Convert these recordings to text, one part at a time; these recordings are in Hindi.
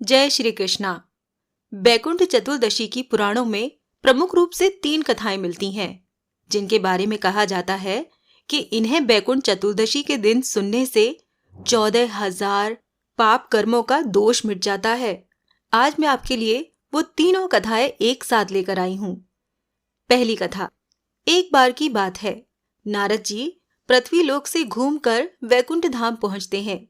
जय श्री कृष्णा। बैकुंठ चतुर्दशी की पुराणों में प्रमुख रूप से 3 कथाएं मिलती हैं, जिनके बारे में कहा जाता है कि इन्हें बैकुंठ चतुर्दशी के दिन सुनने से 14,000 पाप कर्मों का दोष मिट जाता है। आज मैं आपके लिए वो तीनों कथाएं एक साथ लेकर आई हूँ। पहली कथा। एक बार की बात है, नारद जी पृथ्वी लोक से घूमकर वैकुंठ धाम पहुंचते हैं।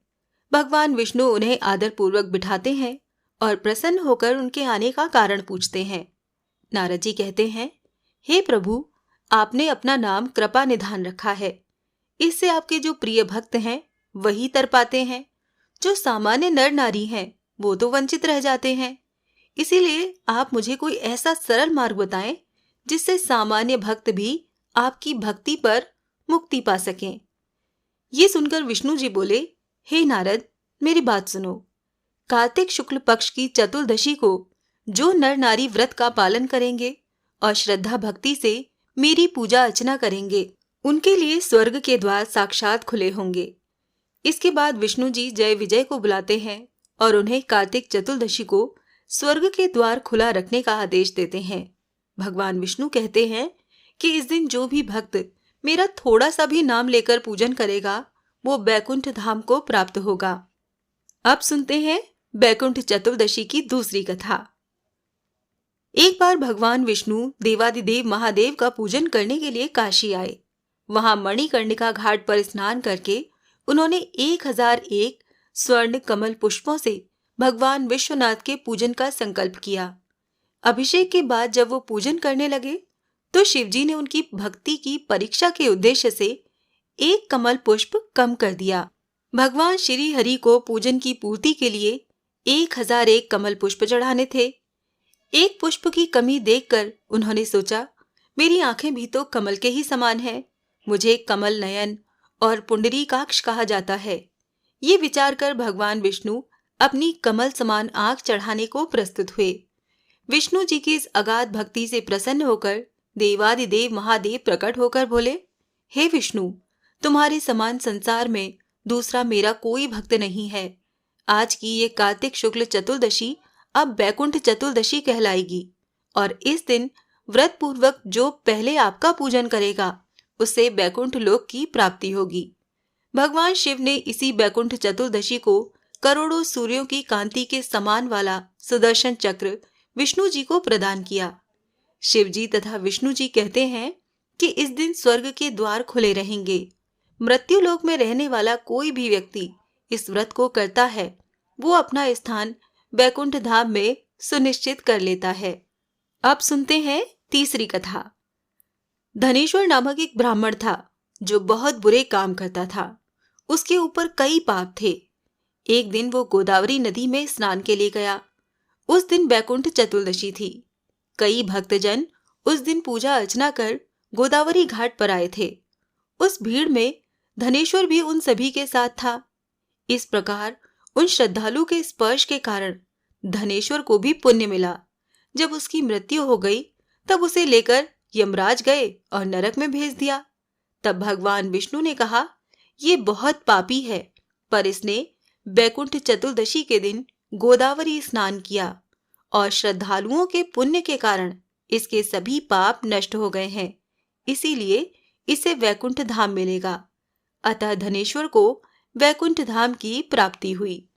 भगवान विष्णु उन्हें आदर पूर्वक बिठाते हैं और प्रसन्न होकर उनके आने का कारण पूछते हैं। नारद जी कहते हैं, हे प्रभु, आपने अपना नाम कृपा निधान रखा है। इससे आपके जो प्रिय भक्त हैं वही तर पाते हैं। जो सामान्य नर नारी हैं वो तो वंचित रह जाते हैं। इसीलिए आप मुझे कोई ऐसा सरल मार्ग बताएं जिससे सामान्य भक्त भी आपकी भक्ति पर मुक्ति पा सकें। ये सुनकर विष्णु जी बोले, हे नारद, मेरी बात सुनो। कार्तिक शुक्ल पक्ष की चतुर्दशी को जो नर नारी व्रत का पालन करेंगे और श्रद्धा भक्ति से मेरी पूजा अर्चना करेंगे, उनके लिए स्वर्ग के द्वार साक्षात खुले होंगे। इसके बाद विष्णु जी जय विजय को बुलाते हैं और उन्हें कार्तिक चतुर्दशी को स्वर्ग के द्वार खुला रखने का आदेश देते हैं। भगवान विष्णु कहते हैं कि इस दिन जो भी भक्त मेरा थोड़ा सा भी नाम लेकर पूजन करेगा वो बैकुंठ धाम को प्राप्त होगा। अब सुनते हैं बैकुंठ चतुर्दशी की दूसरी कथा। एक बार भगवान विष्णु देवादिदेव महादेव का पूजन करने के लिए काशी आए। वहां मणिकर्णिका घाट पर स्नान करके उन्होंने 1001 स्वर्ण कमल पुष्पों से भगवान विश्वनाथ के पूजन का संकल्प किया। अभिषेक के बाद जब वो पूजन करने लगे तो शिवजी ने उनकी भक्ति की परीक्षा के उद्देश्य से 1 कमल पुष्प कम कर दिया। भगवान श्री हरि को पूजन की पूर्ति के लिए 1001 कमल पुष्प चढ़ाने थे। एक पुष्प की कमी देखकर उन्होंने सोचा, मेरी आंखें भी तो कमल के ही समान हैं। मुझे कमल नयन और पुंडरीकाक्ष कहा जाता है। ये विचार कर भगवान विष्णु अपनी कमल समान आंख चढ़ाने को प्रस्तुत हुए। विष्णु जी की इस अगाध भक्ति से प्रसन्न होकर देवादिदेव महादेव प्रकट होकर बोले, हे विष्णु, तुम्हारे समान संसार में दूसरा मेरा कोई भक्त नहीं है। आज की ये कार्तिक शुक्ल चतुर्दशी अब बैकुंठ चतुर्दशी कहलाएगी और इस दिन व्रत पूर्वक जो पहले आपका पूजन करेगा उससे बैकुंठ लोक की प्राप्ति होगी। भगवान शिव ने इसी बैकुंठ चतुर्दशी को करोड़ों सूर्यों की कांति के समान वाला सुदर्शन चक्र विष्णु जी को प्रदान किया। शिव जी तथा विष्णु जी कहते हैं कि इस दिन स्वर्ग के द्वार खुले रहेंगे। मृत्यु लोक में रहने वाला कोई भी व्यक्ति इस व्रत को करता है वो अपना स्थान बैकुंठ धाम में सुनिश्चित कर लेता है। अब सुनते हैं तीसरी कथा। धनेश्वर नामक एक ब्राह्मण था जो बहुत बुरे काम करता था। उसके ऊपर कई पाप थे। एक दिन वो गोदावरी नदी में स्नान के लिए गया। उस दिन बैकुंठ चतुर्दशी थी। कई भक्तजन उस दिन पूजा अर्चना कर गोदावरी घाट पर आए थे। उस भीड़ में धनेश्वर भी उन सभी के साथ था। इस प्रकार उन श्रद्धालु के स्पर्श के कारण धनेश्वर को भी पुण्य मिला। जब उसकी मृत्यु हो गई तब उसे लेकर यमराज गए और नरक में भेज दिया। तब भगवान विष्णु ने कहा, ये बहुत पापी है, पर इसने बैकुंठ चतुर्दशी के दिन गोदावरी स्नान किया और श्रद्धालुओं के पुण्य के कारण इसके सभी पाप नष्ट हो गए हैं। इसीलिए इसे वैकुंठ धाम मिलेगा। अतः धनेश्वर को वैकुंठ धाम की प्राप्ति हुई।